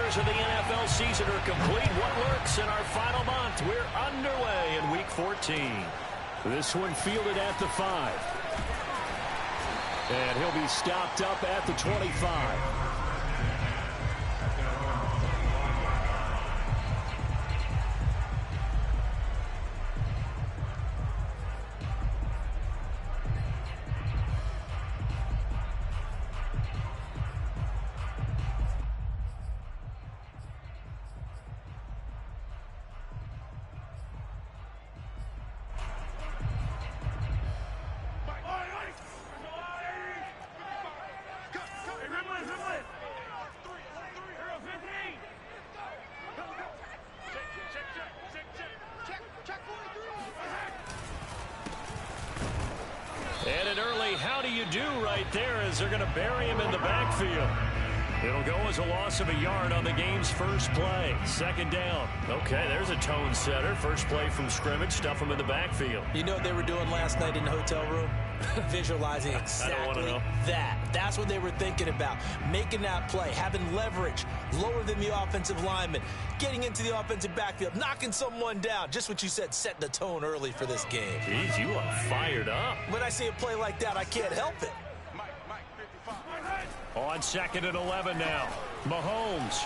quarters of the NFL season are complete. What lurks in our final month? We're underway in Week 14. This one fielded at the 5. And he'll be stopped up at the 25. And an early how do you do right there as they're going to bury him in the backfield. It'll go as a loss of a yard on the game's first play. Second down. Okay, there's a tone setter. First play from scrimmage. Stuff him in the backfield. You know what they were doing last night in the hotel room? Visualizing exactly that. That's what they were thinking about. Making that play, having leverage, lower than the offensive lineman, getting into the offensive backfield, knocking someone down. Just what you said, setting the tone early for this game. Jeez, you are fired up. When I see a play like that, I can't help it. On second and 11 now. Mahomes.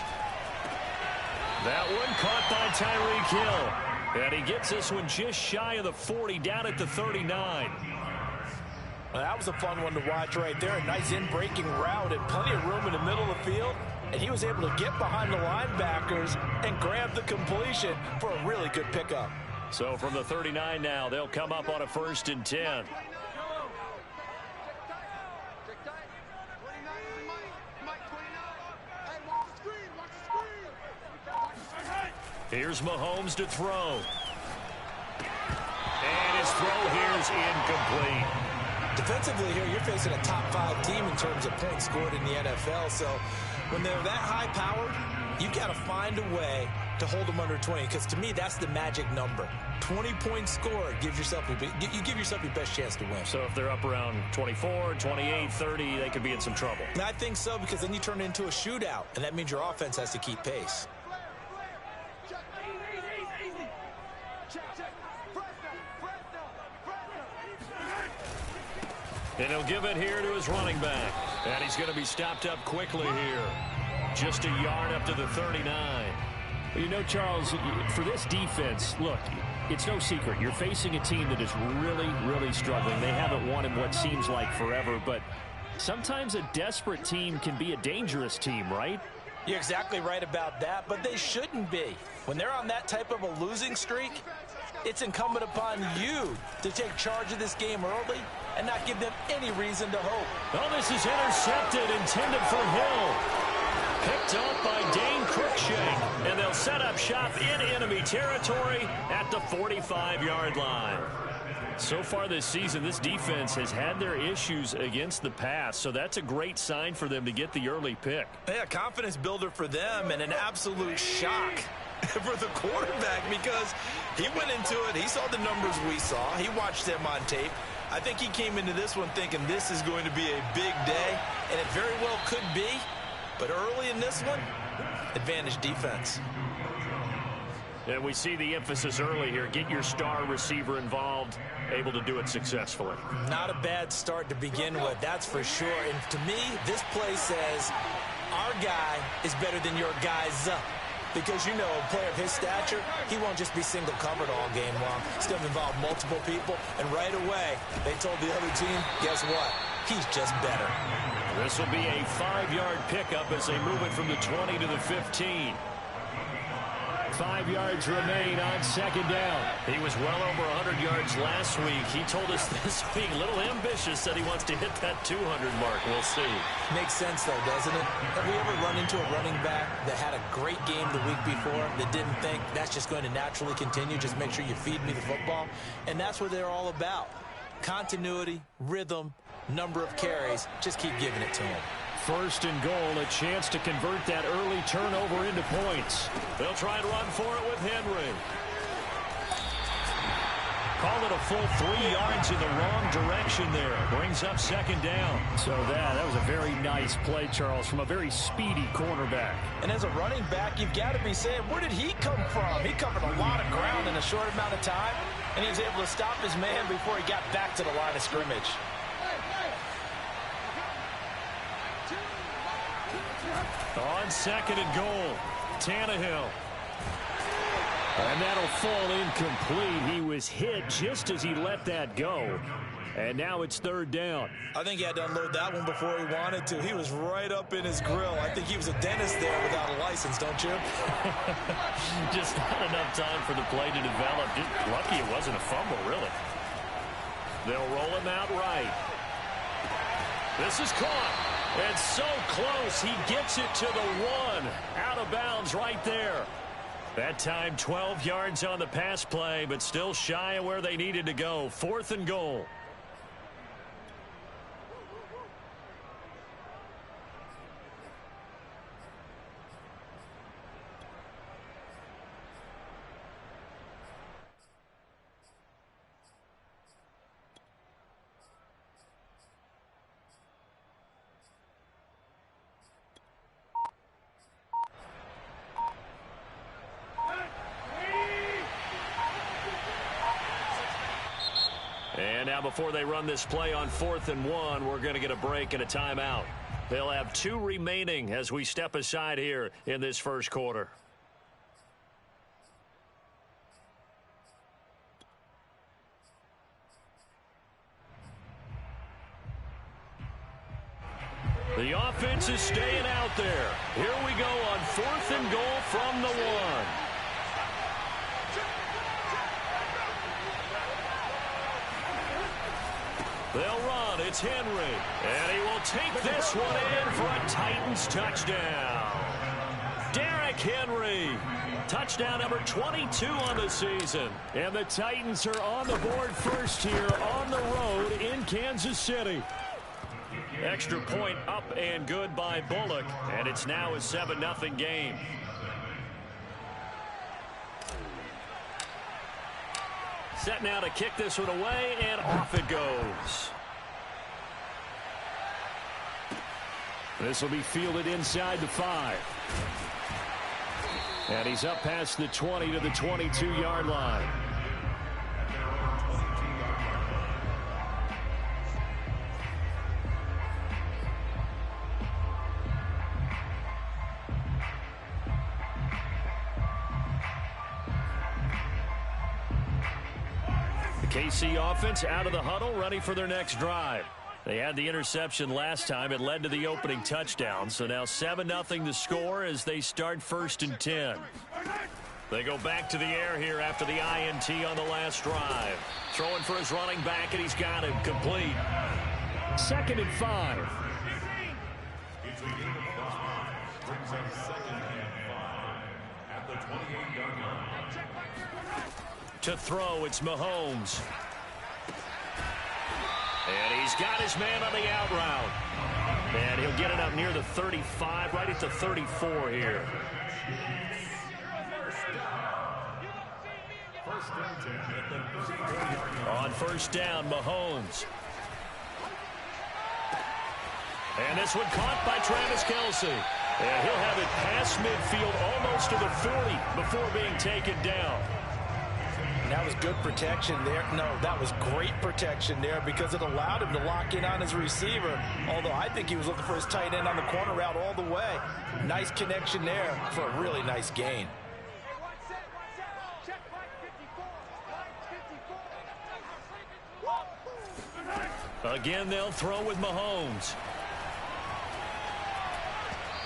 That one caught by Tyreek Hill. And he gets this one just shy of the 40, down at the 39. Well, that was a fun one to watch right there. A nice in-breaking route and plenty of room in the middle of the field. And he was able to get behind the linebackers and grab the completion for a really good pickup. So from the 39 now, they'll come up on a 1st and 10. Here's Mahomes to throw. And his throw here is incomplete. Defensively here, you're facing a top 5 team in terms of points scored in the NFL. So when they're that high-powered, you've got to find a way to hold them under 20. Because to me, that's the magic number. 20 points scored gives yourself you give yourself your best chance to win. So if they're up around 24, 28, 30, they could be in some trouble. And I think so, because then you turn it into a shootout, and that means your offense has to keep pace. And he'll give it here to his running back. And he's going to be stopped up quickly here. Just a yard up to the 39. You know, Charles, for this defense, look, it's no secret. You're facing a team that is really, really struggling. They haven't won in what seems like forever, but sometimes a desperate team can be a dangerous team, right? You're exactly right about that, but they shouldn't be. When they're on that type of a losing streak, it's incumbent upon you to take charge of this game early and not give them any reason to hope. Oh, this is intercepted, intended for Hill. Picked off by Dane Cruikshank, and they'll set up shop in enemy territory at the 45-yard line. So far this season, this defense has had their issues against the pass, so that's a great sign for them to get the early pick. Yeah, confidence builder for them and an absolute shock for the quarterback, because he went into it, he saw the numbers we saw, he watched them on tape. I think he came into this one thinking this is going to be a big day, and it very well could be, but early in this one, advantage defense. And we see the emphasis early here. Get your star receiver involved, able to do it successfully. Not a bad start to begin with, that's for sure. And to me, this play says our guy is better than your guy's up. Because, you know, a player of his stature, he won't just be single covered all game long. He's going to involve multiple people. And right away, they told the other team, guess what? He's just better. This will be a 5-yard pickup as they move it from the 20 to the 15. 5 yards remain on second down. He was well over 100 yards last week. He told us this week, a little ambitious, said he wants to hit that 200 mark. We'll see. Makes sense, though, doesn't it? Have we ever run into a running back that had a great game the week before that didn't think that's just going to naturally continue? Just make sure you feed me the football. And that's what they're all about. Continuity, rhythm, number of carries. Just keep giving it to him. 1st and goal, a chance to convert that early turnover into points. They'll try and run for it with Henry. Call it a full 3 yards in the wrong direction there. Brings up second down. So that was a very nice play, Charles, from a very speedy cornerback. And as a running back, you've got to be saying, where did he come from? He covered a lot of ground in a short amount of time, and he was able to stop his man before he got back to the line of scrimmage. On second and goal, Tannehill. And that'll fall incomplete. He was hit just as he let that go. And now it's third down. I think he had to unload that one before he wanted to. He was right up in his grill. I think he was a dentist there without a license, don't you? Just not enough time for the play to develop. Just lucky it wasn't a fumble, really. They'll roll him out right. This is caught. And so close. He gets it to the 1. Out of bounds right there. That time 12 yards on the pass play, but still shy of where they needed to go. 4th and goal. And now before they run this play on 4th and 1, we're going to get a break and a timeout. They'll have 2 remaining as we step aside here in this first quarter. The offense is staying out there. Here we go on 4th and goal from the 1. They'll run. It's Henry. And he will take this one in for a Titans touchdown. Derrick Henry. Touchdown number 22 on the season. And the Titans are on the board first here on the road in Kansas City. Extra point up and good by Bullock. And it's now a 7-0 game. Set now to kick this one away, and off it goes. This will be fielded inside the 5. And he's up past the 20 to the 22-yard line. KC offense out of the huddle, ready for their next drive. They had the interception last time. It led to the opening touchdown. So now 7-0 to score as they start 1st and 10. They go back to the air here after the INT on the last drive. Throwing for his running back, and he's got him complete. 2nd and 5. To throw, it's Mahomes. And he's got his man on the out route. And he'll get it up near the 35, right at the 34 here. On 1st down, Mahomes. And this one caught by Travis Kelce. And he'll have it past midfield almost to the 40 before being taken down. That was good protection there. No, that was great protection there because it allowed him to lock in on his receiver. Although I think he was looking for his tight end on the corner route all the way. Nice connection there for a really nice gain. Again, they'll throw with Mahomes.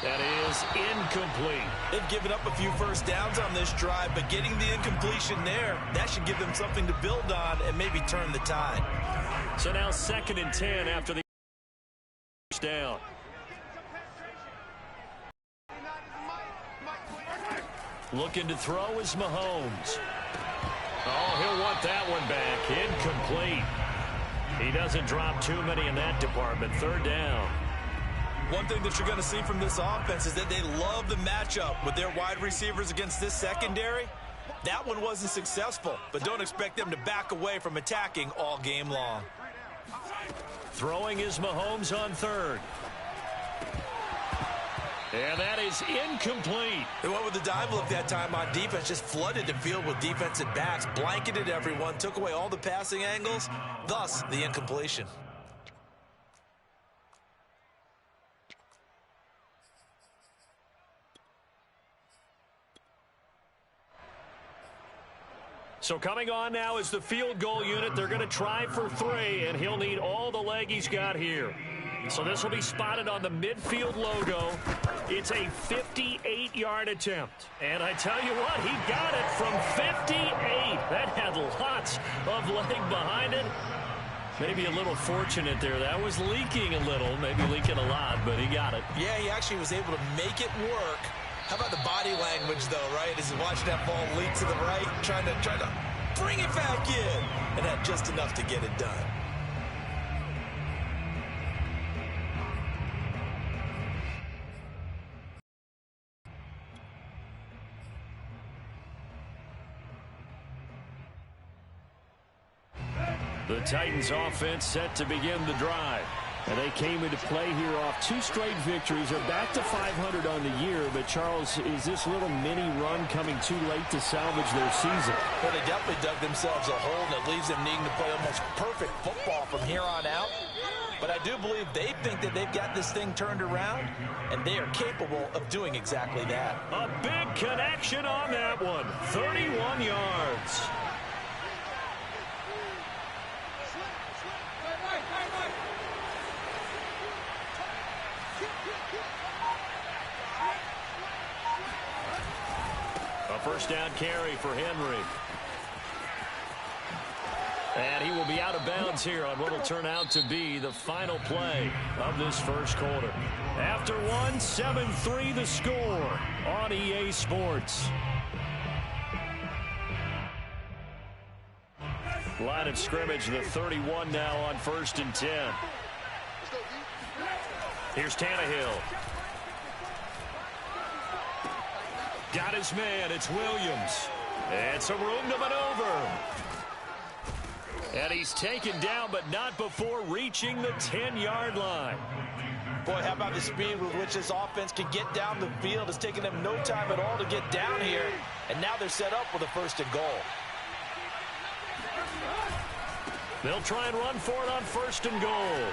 That is incomplete. They've given up a few first downs on this drive, but getting the incompletion there, that should give them something to build on and maybe turn the tide. So now 2nd and 10 after the first down. Looking to throw is Mahomes. Oh, he'll want that one back. Incomplete. He doesn't drop too many in that department. 3rd down. One thing that you're going to see from this offense is that they love the matchup with their wide receivers against this secondary. That one wasn't successful, but don't expect them to back away from attacking all game long. Throwing is Mahomes on third. And that is incomplete. They went with the dive look that time on defense, just flooded the field with defensive backs, blanketed everyone, took away all the passing angles, thus the incompletion. So coming on now is the field goal unit. They're going to try for 3, and he'll need all the leg he's got here. So this will be spotted on the midfield logo. It's a 58-yard attempt. And I tell you what, he got it from 58. That had lots of leg behind it. Maybe a little fortunate there. That was leaking a little, maybe leaking a lot, but he got it. Yeah, he actually was able to make it work. How about the body language, though, right? As he watched that ball leak to the right, trying to bring it back in, and had just enough to get it done. The Titans offense set to begin the drive. And they came into play here off 2 straight victories. They're back to 500 on the year. But, Charles, is this little mini run coming too late to salvage their season? Well, they definitely dug themselves a hole that leaves them needing to play almost perfect football from here on out. But I do believe they think that they've got this thing turned around, and they are capable of doing exactly that. A big connection on that one. 31 yards. A first down carry for Henry. And he will be out of bounds here on what will turn out to be the final play of this first quarter. After one, 7-3 the score on EA Sports. Line of scrimmage, the 31 now on 1st and 10. Here's Tannehill. Got his man. It's Williams. And some room to maneuver. And he's taken down, but not before reaching the 10-yard line. Boy, how about the speed with which this offense can get down the field? It's taken them no time at all to get down here. And now they're set up with a 1st and goal. They'll try and run for it on 1st and goal.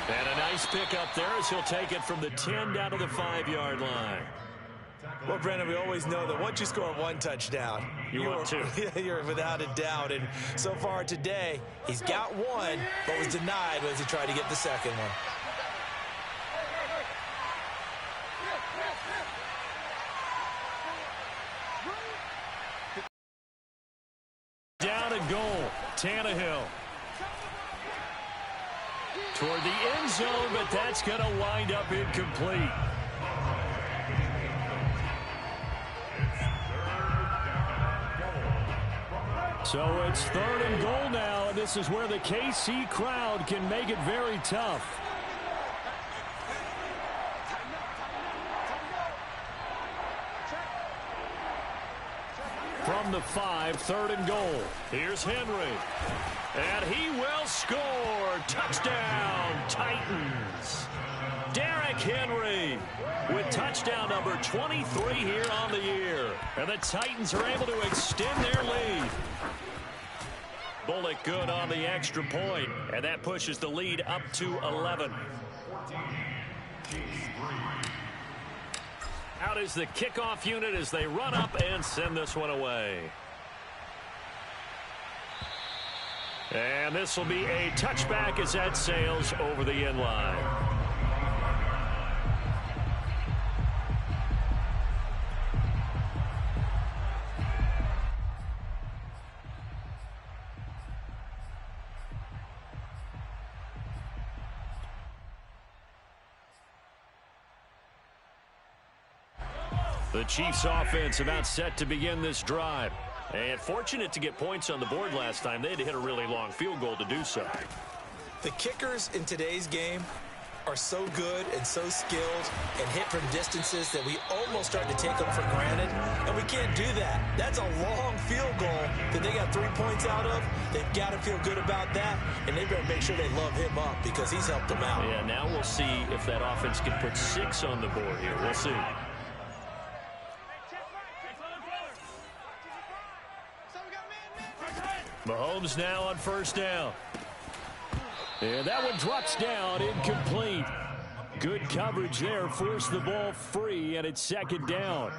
And a nice pickup there as he'll take it from the 10 down to the 5-yard line. Well, Brandon, we always know that once you score 1 touchdown, want 2. You're without a doubt. And so far today, he's got 1, but was denied as he tried to get the second one. Down and goal. Tannehill. Toward the end zone, but that's going to wind up incomplete. So it's 3rd and goal now, and this is where the KC crowd can make it very tough. From the 5, 3rd and goal. Here's Henry. And he will score. Touchdown, Titans. Derrick Henry with touchdown number 23 here on the year. And the Titans are able to extend their lead. Bullock good on the extra point, and that pushes the lead up to 11. Out is the kickoff unit as they run up and send this one away. And this will be a touchback as that sails over the end line. The Chiefs offense about set to begin this drive. And fortunate to get points on the board last time. They had to hit a really long field goal to do so. The kickers in today's game are so good and so skilled and hit from distances that we almost start to take them for granted, and we can't do that. That's a long field goal that they got 3 points out of. They've got to feel good about that, and they better make sure they love him up because he's helped them out. Yeah, now we'll see if that offense can put 6 on the board here. We'll see. Mahomes now on first down. And that one drops down, incomplete. Good coverage there, forced the ball free, and it's second down.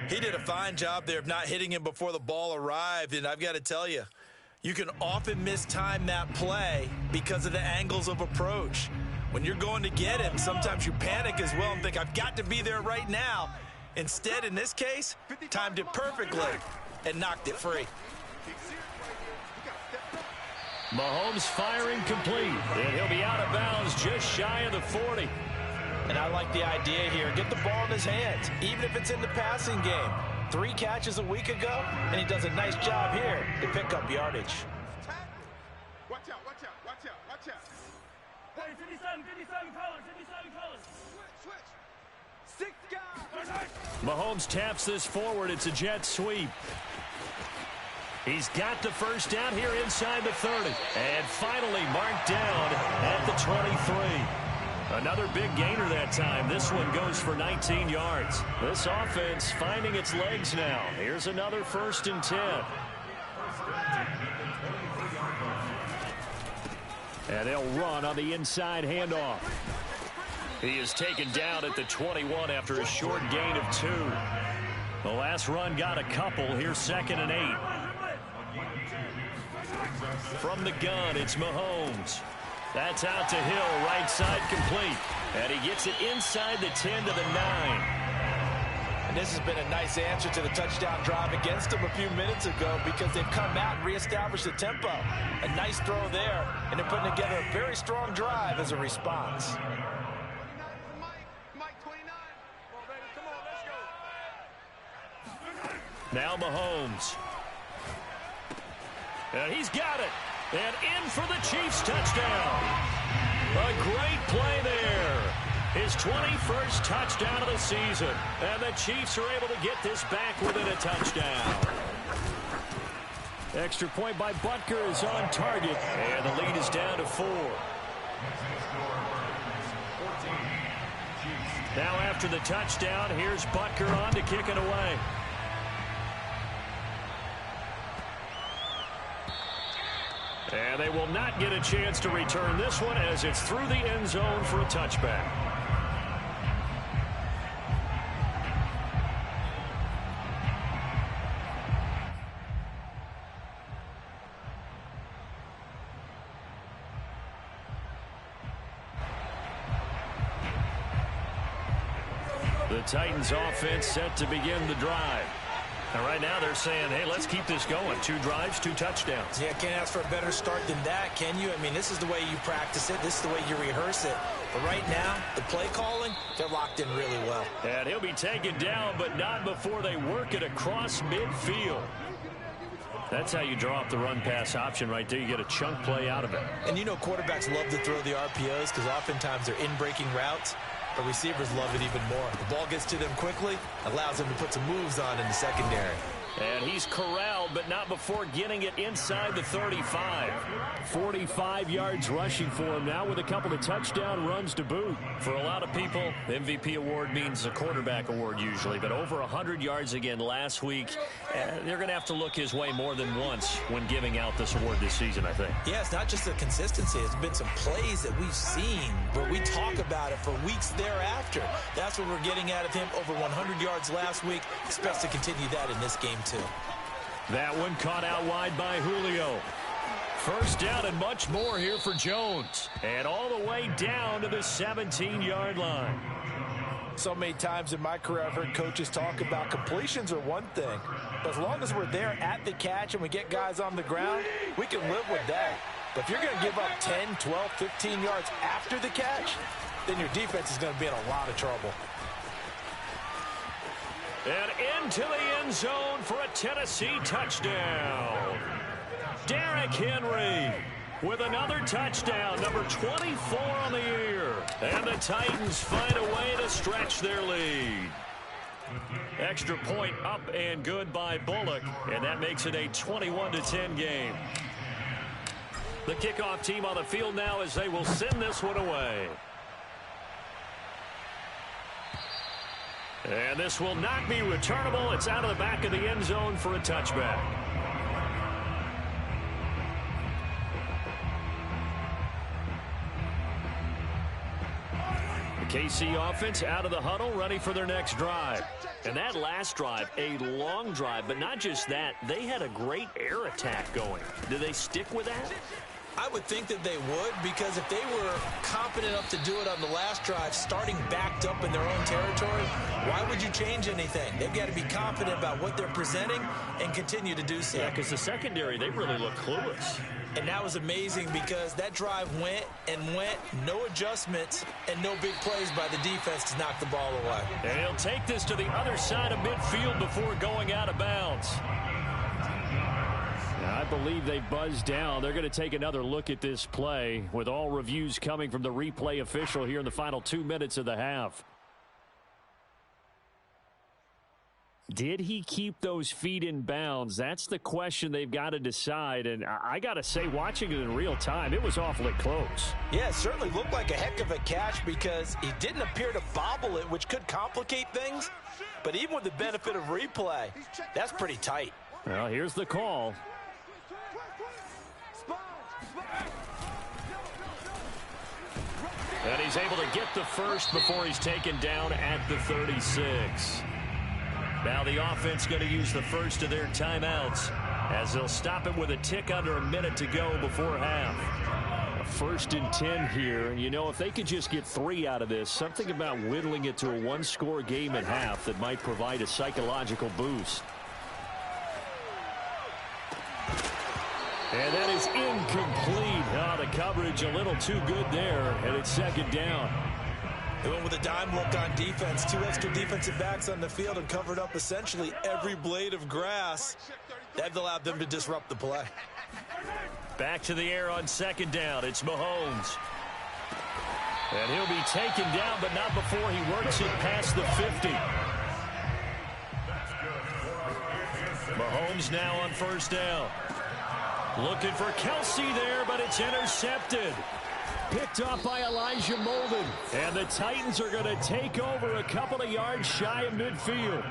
He did a fine job there of not hitting him before the ball arrived, and I've got to tell you, you can often mistime that play because of the angles of approach. When you're going to get him, sometimes you panic as well and think, I've got to be there right now. Instead, in this case, timed it perfectly and knocked it free. Mahomes firing complete, and he'll be out of bounds just shy of the 40. And I like the idea here. Get the ball in his hands, even if it's in the passing game. 3 catches a week ago, and he does a nice job here to pick up yardage. Watch out, watch out, watch out, watch out. Hey, 57 colors, 57 colors. Switch. 6 guys. Mahomes taps this forward. It's a jet sweep. He's got the first down here inside the 30. And finally marked down at the 23. Another big gainer that time. This one goes for 19 yards. This offense finding its legs now. Here's another 1st and 10. And they'll run on the inside handoff. He is taken down at the 21 after a short gain of 2. The last run got a couple. Here's 2nd and 8. From the gun, it's Mahomes. That's out to Hill, right side complete. And he gets it inside the 10 to the 9. And this has been a nice answer to the touchdown drive against them a few minutes ago because they've come out and reestablished the tempo. A nice throw there, and they're putting together a very strong drive as a response. Now Mahomes. And he's got it. And in for the Chiefs touchdown. A great play there. His 21st touchdown of the season. And the Chiefs are able to get this back within a touchdown. Extra point by Butker is on target. And the lead is down to 4. Now after the touchdown, here's Butker on to kick it away. And they will not get a chance to return this one as it's through the end zone for a touchback. The Titans offense set to begin the drive. And right now they're saying, hey, let's keep this going. 2 drives, 2 touchdowns. Yeah, can't ask for a better start than that, can you? I mean, this is the way you practice it. This is the way you rehearse it. But right now, the play calling, they're locked in really well. And he'll be taken down, but not before they work it across midfield. That's how you draw up the run-pass option right there. You get a chunk play out of it. And you know quarterbacks love to throw the RPOs because oftentimes they're in-breaking routes. But receivers love it even more. The ball gets to them quickly, allows them to put some moves on in the secondary. And he's corralled, but not before getting it inside the 35. 45 yards rushing for him now with a couple of touchdown runs to boot. For a lot of people, the MVP award means a quarterback award usually, but over 100 yards again last week. They're going to have to look his way more than once when giving out this award this season, I think. Yeah, it's not just the consistency. It's been some plays that we've seen where we talk about it for weeks thereafter. That's what we're getting out of him. Over 100 yards last week. Expects to continue that in this game, too. That one caught out wide by Julio. First down and much more here for Jones. And all the way down to the 17-yard line. So many times in my career I've heard coaches talk about completions are one thing. But as long as we're there at the catch and we get guys on the ground, we can live with that. But if you're going to give up 10, 12, 15 yards after the catch, then your defense is going to be in a lot of trouble. And into the end zone for a Tennessee touchdown. Derrick Henry. with another touchdown, number 24 on the year. And the Titans find a way to stretch their lead. Extra point up and good by Bullock, and that makes it a 21-10 game. The kickoff team on the field now as they will send this one away. And this will not be returnable. It's out of the back of the end zone for a touchback. The KC offense out of the huddle, ready for their next drive. And that last drive, a long drive, but not just that. They had a great air attack going. Do they stick with that? I would think that they would, because if they were confident enough to do it on the last drive, starting backed up in their own territory, why would you change anything? They've got to be confident about what they're presenting and continue to do so. Yeah, because the secondary, they really look clueless. And that was amazing because that drive went and went, no adjustments, and no big plays by the defense to knock the ball away. And he'll take this to the other side of midfield before going out of bounds. I believe they buzzed down. They're going to take another look at this play with all reviews coming from the replay official here in the final 2 minutes of the half. Did he keep those feet in bounds? That's the question they've got to decide. And I got to say, watching it in real time, it was awfully close. Yeah, it certainly looked like a heck of a catch because he didn't appear to bobble it, which could complicate things. But even with the benefit of replay, that's pretty tight. Well, here's the call. And he's able to get the first before he's taken down at the 36. Now the offense going to use the first of their timeouts as they'll stop it with a tick under a minute to go before half. A 1st and 10 here. And, you know, if they could just get 3 out of this, something about whittling it to a one-score game at half that might provide a psychological boost. And that is incomplete. Oh, the coverage a little too good there, and it's 2nd down. They went with a dime look on defense. 2 extra defensive backs on the field and covered up essentially every blade of grass. That allowed them to disrupt the play. Back to the air on 2nd down. It's Mahomes. And he'll be taken down, but not before he works it past the 50. Mahomes now on 1st down. Looking for Kelsey there, but it's intercepted. Picked off by Elijah Molden. And the Titans are going to take over a couple of yards shy of midfield.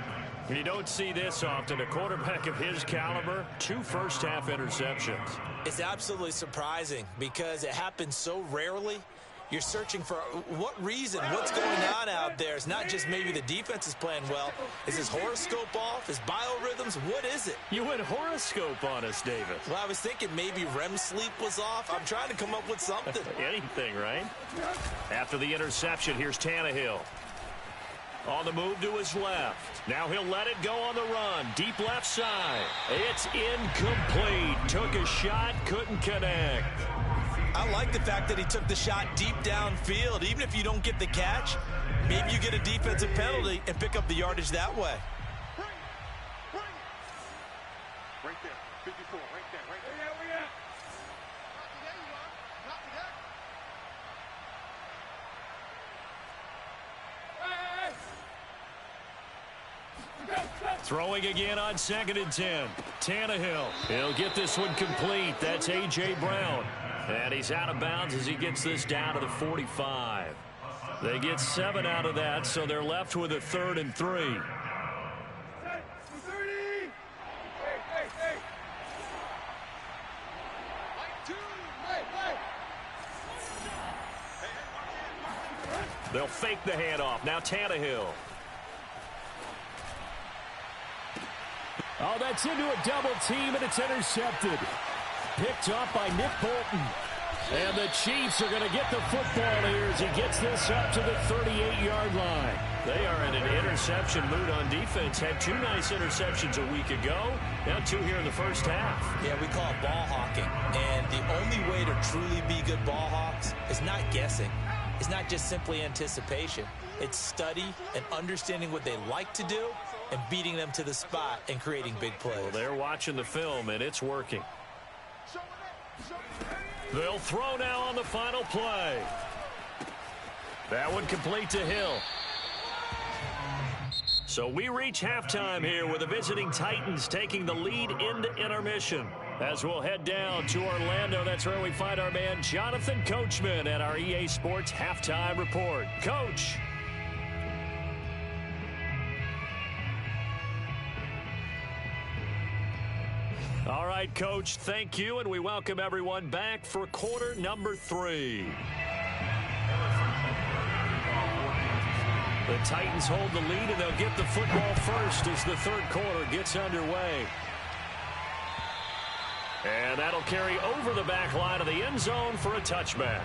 You don't see this often. A quarterback of his caliber, 2 first-half interceptions. It's absolutely surprising because it happens so rarely. You're searching for what reason, what's going on out there. It's not just maybe the defense is playing well. Is his horoscope off? His biorhythms? What is it? You went horoscope on us, David. Well, I was thinking maybe REM sleep was off. I'm trying to come up with something. Anything, right? After the interception, here's Tannehill. On the move to his left. Now he'll let it go on the run. Deep left side. It's incomplete. Took a shot, couldn't connect. I like the fact that he took the shot deep downfield. Even if you don't get the catch, maybe you get a defensive penalty and pick up the yardage that way. Right there, 54, right there, right there. Where you at? Throwing again on 2nd and 10. Tannehill. He'll get this one complete. That's A.J. Brown. And he's out of bounds as he gets this down to the 45. They get 7 out of that, so they're left with a 3rd and 3. They'll fake the handoff. Now Tannehill. Oh, that's into a double team, and it's intercepted. Picked off by Nick Bolton. And the Chiefs are going to get the football here as he gets this up to the 38-yard line. They are in an interception mood on defense. Had 2 nice interceptions a week ago. Now 2 here in the first half. Yeah, we call it ball hawking. And the only way to truly be good ball hawks is not guessing. It's not just simply anticipation. It's study and understanding what they like to do and beating them to the spot and creating big plays. Well, they're watching the film, and it's working. They'll throw now on the final play. That one complete to Hill. So we reach halftime here with the visiting Titans taking the lead into intermission. As we'll head down to Orlando, that's where we find our man Jonathan Coachman at our EA Sports Halftime Report. Coach. All right, Coach, thank you, and we welcome everyone back for quarter number 3. The Titans hold the lead, and they'll get the football first as the third quarter gets underway. And that'll carry over the back line of the end zone for a touchback.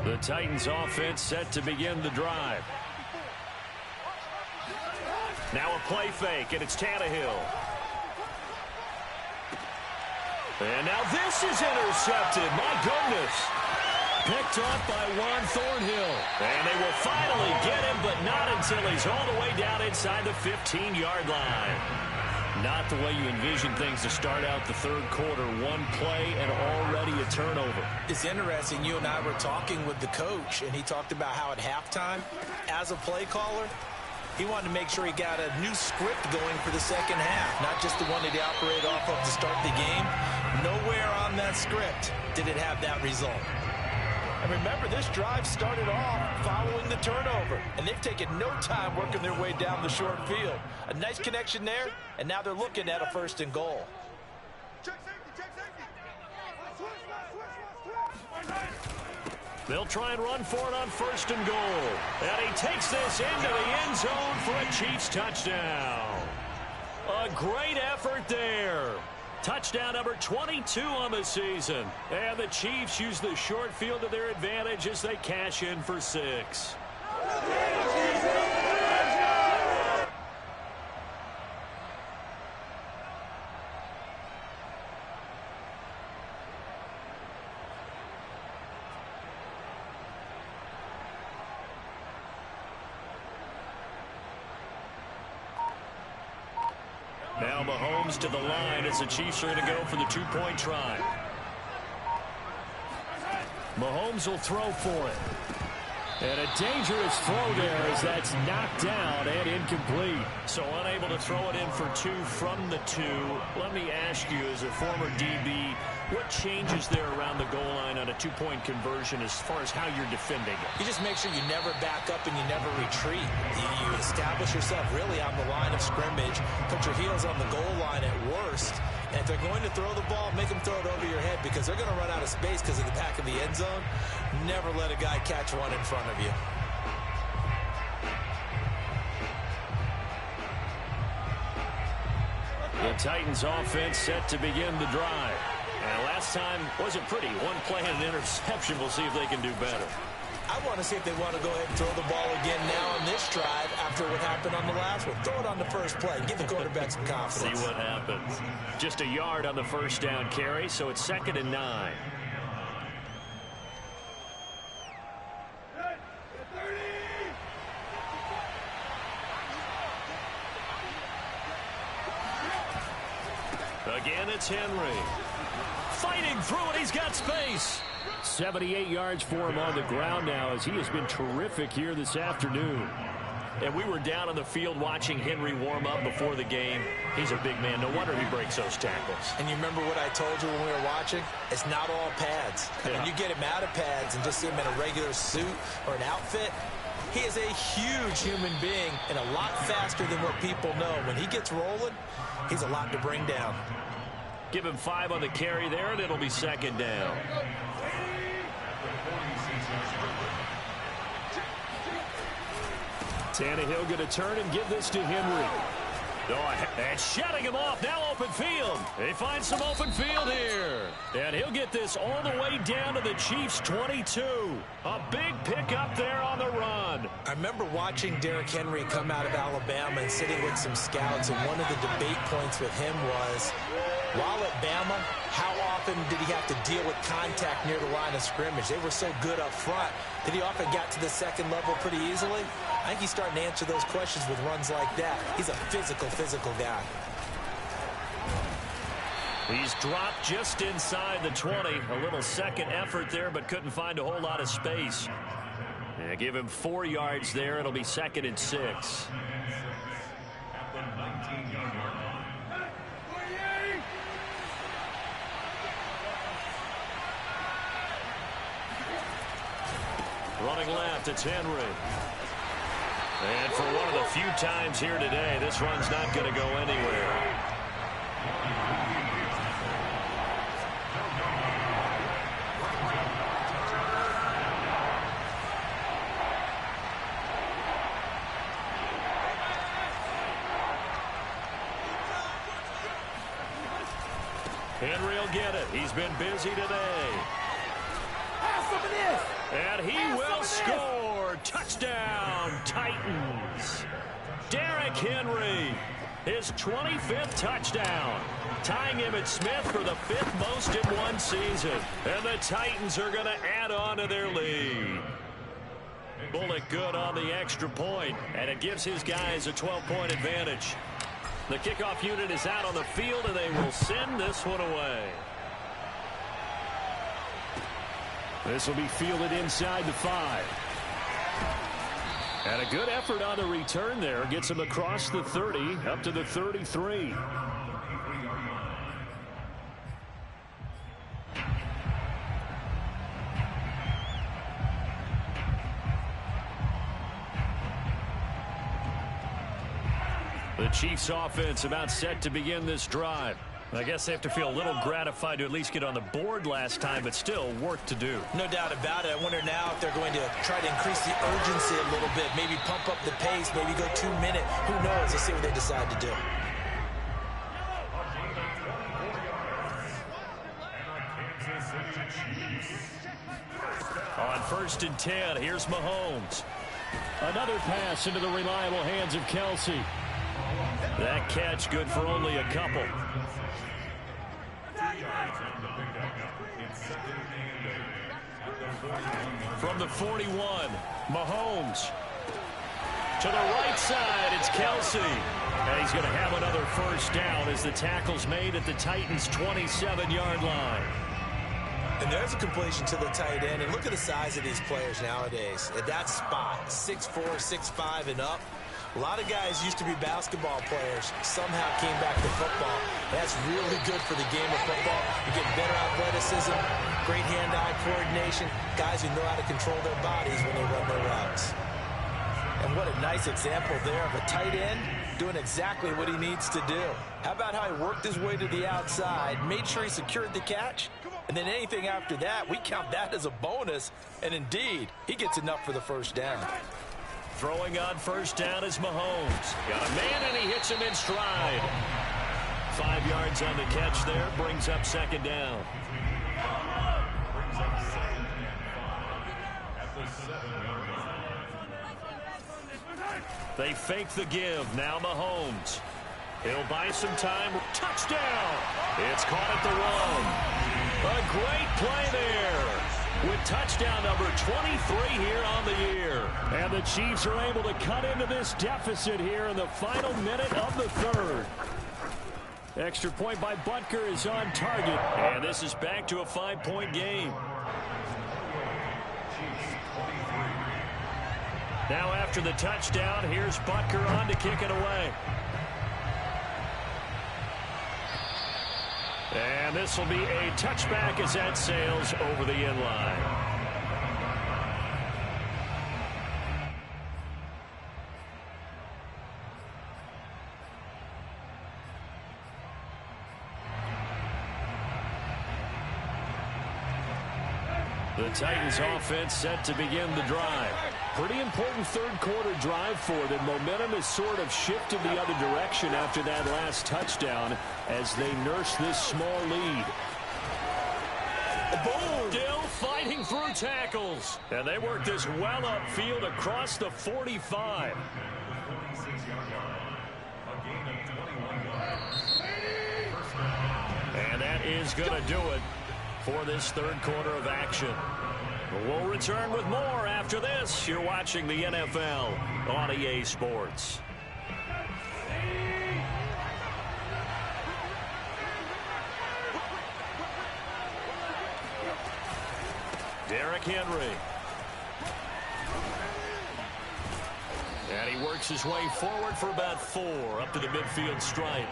The Titans offense set to begin the drive. Now a play fake, and it's Tannehill. And now this is intercepted. My goodness. Picked off by Juan Thornhill. And they will finally get him, but not until he's all the way down inside the 15-yard line. Not the way you envision things to start out the third quarter. One play and already a turnover. It's interesting. You and I were talking with the coach, and he talked about how at halftime, as a play caller, he wanted to make sure he got a new script going for the second half, not just the one that he operated off of to start the game. Nowhere on that script did it have that result. And remember, this drive started off following the turnover, and they've taken no time working their way down the short field. A nice connection there, and now they're looking at a 1st and goal. Check safety, check safety. Switch. They'll try and run for it on 1st and goal. And he takes this into the end zone for a Chiefs touchdown. A great effort there. Touchdown number 22 on the season. And the Chiefs use the short field to their advantage as they cash in for 6. Now Mahomes to the line as the Chiefs are going to go for the 2-point try. Mahomes will throw for it. And a dangerous throw there as that's knocked down and incomplete. So unable to throw it in for 2 from the 2. Let me ask you, as a former DB, what changes there around the goal line on a 2-point conversion as far as how you're defending it? You just make sure you never back up and you never retreat. You establish yourself really on the line of scrimmage, put your heels on the goal line at worst, and if they're going to throw the ball, make them throw it over your head because they're going to run out of space because of the back of the end zone. Never let a guy catch one in front of you. The Titans offense set to begin the drive. And last time wasn't pretty. One play and an interception. We'll see if they can do better. I want to see if they want to go ahead and throw the ball again now on this drive after what happened on the last one. Throw it on the first play. Give the quarterback some confidence. See what happens. Just a yard on the first down carry, so it's 2nd and 9. Again, it's Henry. Fighting through it, he's got space. 78 yards for him on the ground now as he has been terrific here this afternoon. And we were down on the field watching Henry warm up before the game. He's a big man. No wonder he breaks those tackles. And you remember what I told you when we were watching? It's not all pads. Yeah. When you get him out of pads and just see him in a regular suit or an outfit, he is a huge human being and a lot faster than what people know. When he gets rolling, he's a lot to bring down. Give him 5 on the carry there, and it'll be 2nd down. Tannehill going to turn and give this to Henry. And shutting him off, now open field. They find some open field here. And he'll get this all the way down to the Chiefs' 22. A big pickup there on the run. I remember watching Derrick Henry come out of Alabama and sitting with some scouts, and one of the debate points with him was, While at Bama, how often did he have to deal with contact near the line of scrimmage? They were so good up front that he often got to the second level pretty easily. I think he's starting to answer those questions with runs like that. He's a physical guy. He's dropped just inside the 20. A little second effort there, but couldn't find a whole lot of space. Yeah, give him 4 yards there. It'll be 2nd and 6. Running left, it's Henry. And for one of the few times here today, this run's not going to go anywhere. Henry will get it. He's been busy today. And he will score. Touchdown, Titans. Derrick Henry, his 25th touchdown, tying Emmitt Smith for the 5th most in one season. And the Titans are going to add on to their lead. Bullock good on the extra point, and it gives his guys a 12-point advantage. The kickoff unit is out on the field, and they will send this one away. This will be fielded inside the 5. And a good effort on the return there. Gets him across the 30, up to the 33. The Chiefs offense about set to begin this drive. I guess they have to feel a little gratified to at least get on the board last time, but still work to do. No doubt about it. I wonder now if they're going to try to increase the urgency a little bit, maybe pump up the pace, maybe go 2 minute. Who knows? Let's see what they decide to do. On 1st and 10, here's Mahomes. Another pass into the reliable hands of Kelsey. That catch good for only a couple. From the 41, Mahomes. To the right side, it's Kelsey. And he's going to have another first down as the tackle's made at the Titans' 27-yard line. And there's a completion to the tight end. And look at the size of these players nowadays. At that spot, 6'4", 6'5", and up. A lot of guys used to be basketball players, somehow came back to football. That's really good for the game of football. You get better athleticism, great hand-eye coordination, guys who know how to control their bodies when they run their routes. And what a nice example there of a tight end doing exactly what he needs to do. How about how he worked his way to the outside, made sure he secured the catch, and then anything after that, we count that as a bonus. And indeed, he gets enough for the first down. Throwing on first down is Mahomes. Got a man, and he hits him in stride. 5 yards on the catch there, brings up 2nd down. They fake the give. Now Mahomes. He'll buy some time. Touchdown! It's caught at the 1. A great play there, with touchdown number 23 here on the year. And the Chiefs are able to cut into this deficit here in the final minute of the 3rd. Extra point by Butker is on target. And this is back to a 5-point game. Now after the touchdown, here's Butker on to kick it away. And this will be a touchback as that sails over the end line. The Titans offense set to begin the drive. Pretty important 3rd quarter drive for them. Momentum has sort of shifted the other direction after that last touchdown as they nurse this small lead. Boom! Still fighting through tackles. And they work this well upfield across the 45. And that is going to do it for this third quarter of action. We'll return with more after this. You're watching the NFL on EA Sports. Derrick Henry. And he works his way forward for about 4 up to the midfield stripe.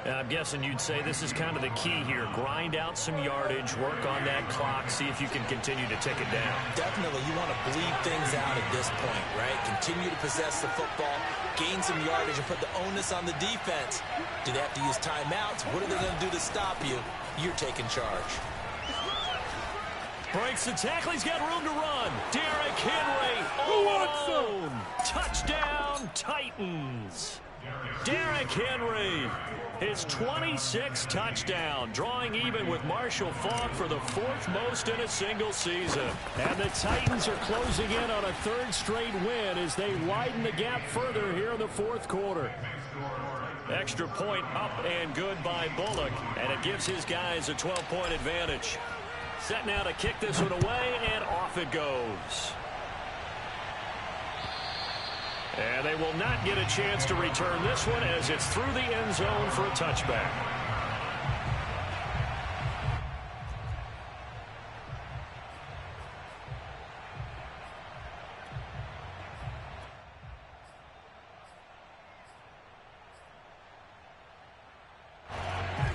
And I'm guessing you'd say this is kind of the key here. Grind out some yardage, work on that clock, see if you can continue to tick it down. Definitely, you want to bleed things out at this point, right? Continue to possess the football, gain some yardage, and put the onus on the defense. Do they have to use timeouts? What are they going to do to stop you? You're taking charge. Breaks the tackle. He's got room to run. Derrick Henry all alone. Touchdown, Titans. Derrick Henry, his 26th touchdown, drawing even with Marshall Faulk for the 4th most in a single season. And the Titans are closing in on a 3rd straight win as they widen the gap further here in the 4th quarter. Extra point up and good by Bullock, and it gives his guys a 12-point advantage. Set now to kick this one away, and off it goes. And they will not get a chance to return this one as it's through the end zone for a touchback.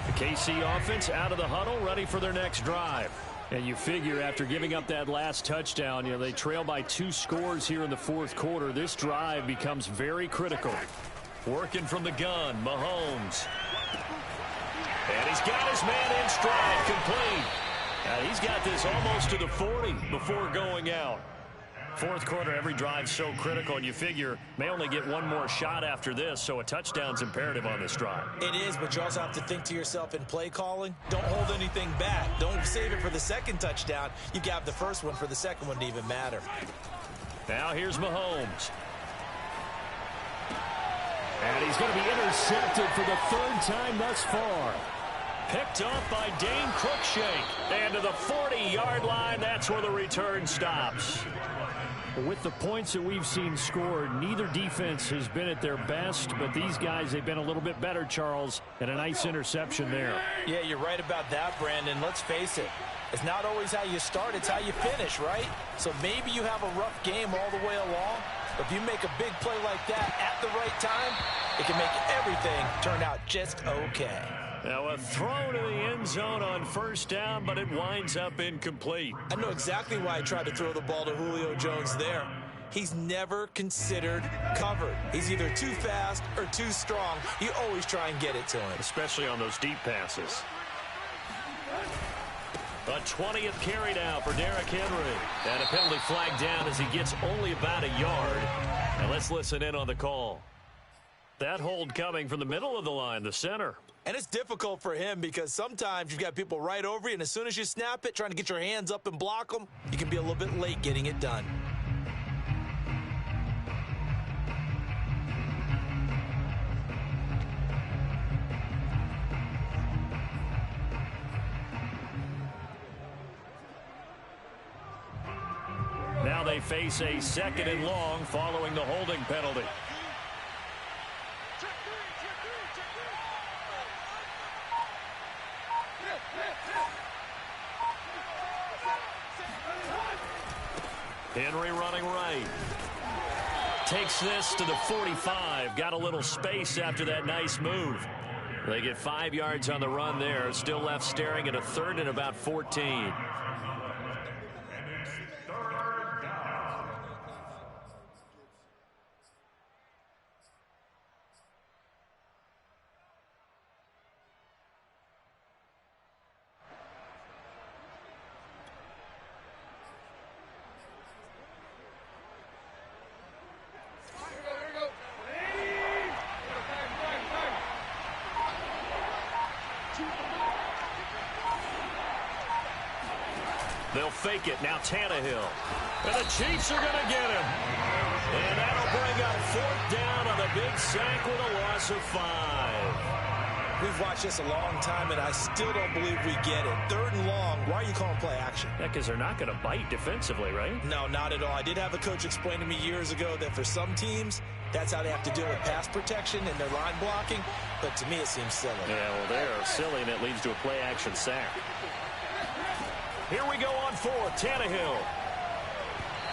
The KC offense out of the huddle, ready for their next drive. And you figure after giving up that last touchdown, they trail by 2 scores here in the 4th quarter. This drive becomes very critical. Working from the gun, Mahomes. And he's got his man in stride, complete. Now he's got this almost to the 40 before going out. 4th quarter, every drive so critical, and you figure may only get one more shot after this, so a touchdown's imperative on this drive. It is, but you also have to think to yourself in play calling, don't hold anything back. Don't save it for the 2nd touchdown. You got the 1st one for the 2nd one to even matter. Now here's Mahomes. And he's going to be intercepted for the 3rd time thus far. Picked up by Dane Cruikshank. And to the 40-yard line, that's where the return stops. With the points that we've seen scored, neither defense has been at their best, but these guys, they've been a little bit better, Charles, and a nice interception there. Yeah, you're right about that, Brandon. Let's face it. It's not always how you start, it's how you finish, right? So maybe you have a rough game all the way along, but if you make a big play like that at the right time, it can make everything turn out just okay. Now a throw to the end zone on 1st down, but it winds up incomplete. I know exactly why I tried to throw the ball to Julio Jones there. He's never considered covered. He's either too fast or too strong. You always try and get it to him. Especially on those deep passes. A 20th carry now for Derrick Henry. And a penalty flag down as he gets only about a yard. And let's listen in on the call. That hold coming from the middle of the line, the center. And it's difficult for him because sometimes you've got people right over you, and as soon as you snap it, trying to get your hands up and block them, you can be a little bit late getting it done. Now they face a 2nd and long following the holding penalty. Henry running right. Takes this to the 45. Got a little space after that nice move. They get 5 yards on the run there. Still left staring at a 3rd and about 14. They'll fake it. Now Tannehill. And the Chiefs are going to get him. And that'll bring up 4th down on the big sack with a loss of 5. We've watched this a long time, and I still don't believe we get it. 3rd and long, why are you calling play action? Yeah, because they're not going to bite defensively, right? No, not at all. I did have a coach explain to me years ago that for some teams, that's how they have to deal with pass protection and their line blocking. But to me, it seems silly. Yeah, well, they're silly, and it leads to a play action sack. Here we go on 4th, Tannehill.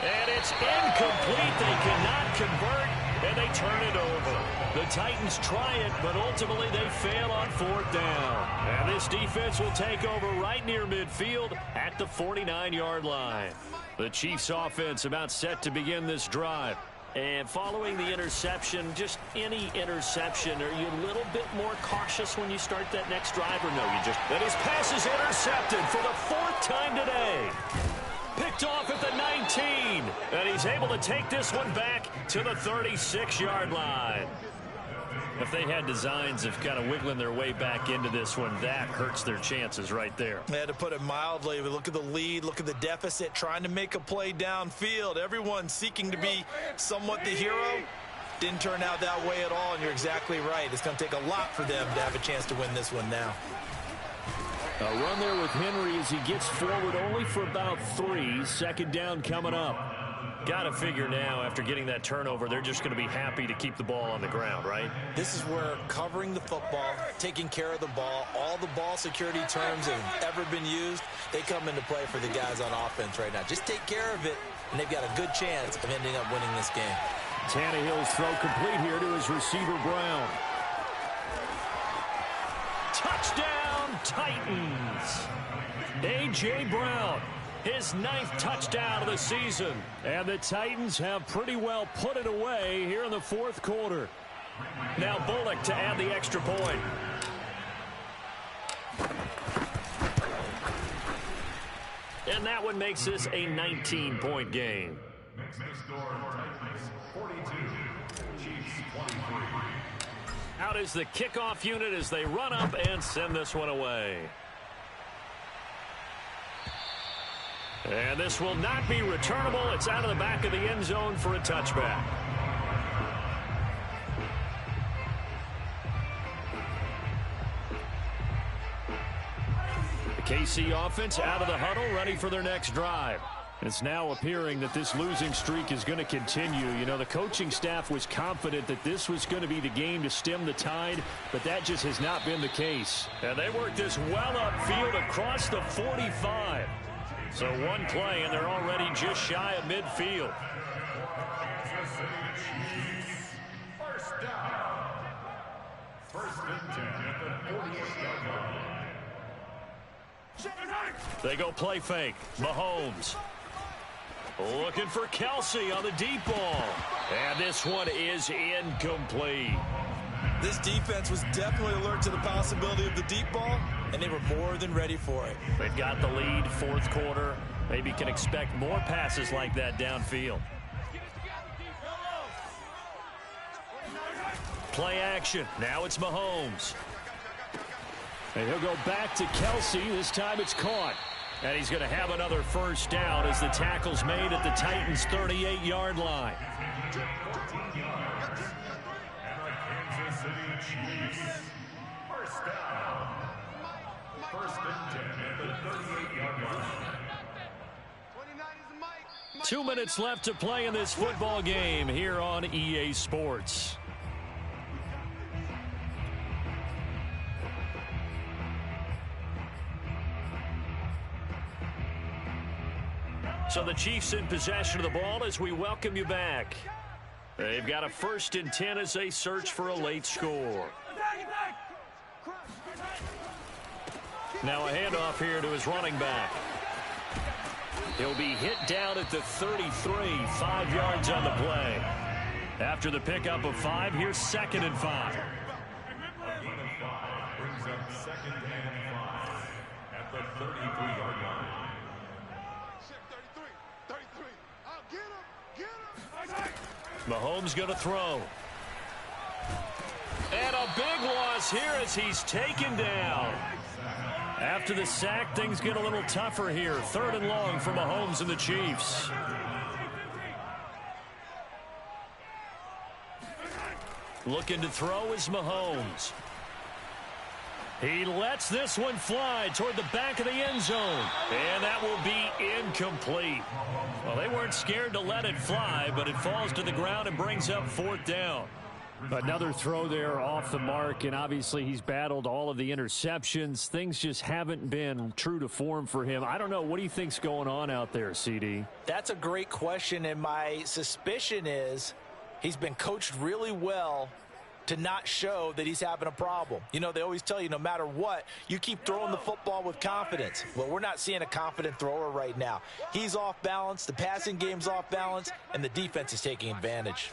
And it's incomplete. They cannot convert, and they turn it over. The Titans try it, but ultimately they fail on 4th down. And this defense will take over right near midfield at the 49-yard line. The Chiefs offense about set to begin this drive. And following the interception, just any interception, are you a little bit more cautious when you start that next drive, or no? And his pass is intercepted for the 4th time today. Picked off at the 19, and he's able to take this one back to the 36-yard line. If they had designs of kind of wiggling their way back into this one, that hurts their chances right there. They had to put it mildly. Look at the lead, look at the deficit, trying to make a play downfield. Everyone seeking to be somewhat the hero. Didn't turn out that way at all, and you're exactly right. It's going to take a lot for them to have a chance to win this one now. A run there with Henry as he gets forward only for about 3. 2nd down coming up. Got to figure now, after getting that turnover, they're just going to be happy to keep the ball on the ground, right? This is where covering the football, taking care of the ball, all the ball security terms that have ever been used, they come into play for the guys on offense right now. Just take care of it, and they've got a good chance of ending up winning this game. Tannehill's throw complete here to his receiver, Brown. Touchdown, Titans! A.J. Brown, his 9th touchdown of the season. And the Titans have pretty well put it away here in the 4th quarter. Now Bullock to add the extra point. And that one makes this a 19-point game. Next to score, Titans 42, Chiefs 23. Out is the kickoff unit as they run up and send this one away. And this will not be returnable. It's out of the back of the end zone for a touchback. The KC offense out of the huddle, ready for their next drive. It's now appearing that this losing streak is going to continue. You know, the coaching staff was confident that this was going to be the game to stem the tide, but that just has not been the case. And they worked this well upfield across the 45. So one play, and they're already just shy of midfield. First down. 1st and 10 at the 48-yard line. They go play fake. Mahomes. Looking for Kelsey on the deep ball. And this one is incomplete. This defense was definitely alert to the possibility of the deep ball, and they were more than ready for it. They've got the lead, 4th quarter. Maybe can expect more passes like that downfield. Play action. Now it's Mahomes. And he'll go back to Kelsey. This time it's caught. And he's going to have another 1st down as the tackle's made at the Titans' 38-yard line. Kansas City Chiefs. First down. 1st and 10 at the 38-yard line. 2 minutes left to play in this football game here on EA Sports. So the Chiefs in possession of the ball as we welcome you back. They've got a 1st and 10 as they search for a late score. Now a handoff here to his running back. He'll be hit down at the 33, 5 yards on the play. After the pickup of 5, here's 2nd and 5. A gain of 5 brings up 2nd and 5 at the 33-yard line. Mahomes going to throw. And a big loss here as he's taken down. After the sack, things get a little tougher here. 3rd and long for Mahomes and the Chiefs. Looking to throw is Mahomes. He lets this one fly toward the back of the end zone. And that will be incomplete. Well, they weren't scared to let it fly, but it falls to the ground and brings up 4th down. Another throw there off the mark, and obviously he's battled all of the interceptions. Things just haven't been true to form for him. I don't know. What do you think's going on out there, CD? That's a great question, and my suspicion is he's been coached really well to not show that he's having a problem. You know, they always tell you no matter what, you keep throwing the football with confidence. Well, we're not seeing a confident thrower right now. He's off balance, the passing game's off balance, and the defense is taking advantage.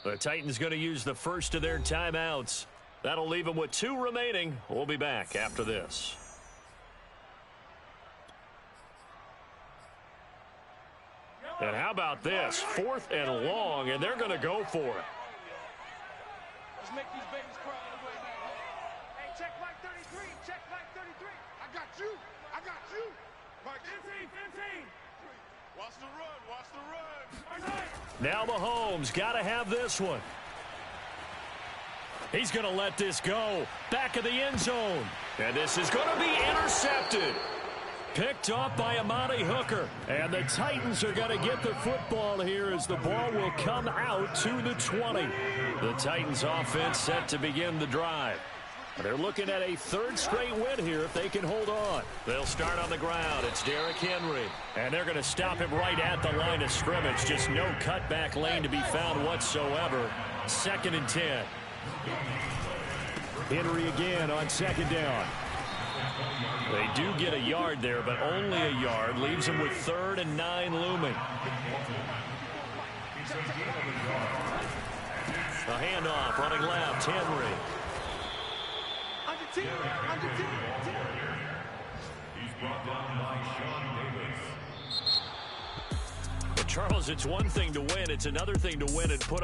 The Titans going to use the first of their timeouts. That'll leave them with 2 remaining. We'll be back after this. And how about this? 4th and long, and they're going to go for it. Let's make these babies cry on the way back. Hey, check Mike 33. Check Mike 33. I got you. I got you. Mike 15, 15. Watch the run. Watch the run. Now Mahomes got to have this one. He's going to let this go. Back of the end zone. And this is going to be intercepted. Picked off by Amani Hooker. And the Titans are going to get the football here as the ball will come out to the 20. The Titans offense set to begin the drive. They're looking at a 3rd straight win here if they can hold on. They'll start on the ground. It's Derrick Henry. And they're going to stop him right at the line of scrimmage. Just no cutback lane to be found whatsoever. 2nd and 10. Henry again on 2nd down. They do get a yard there, but only a yard. Leaves them with 3rd and 9 looming. A handoff running left. Henry. He's brought down by Sean Davis. But Charles, it's one thing to win. It's another thing to win and put up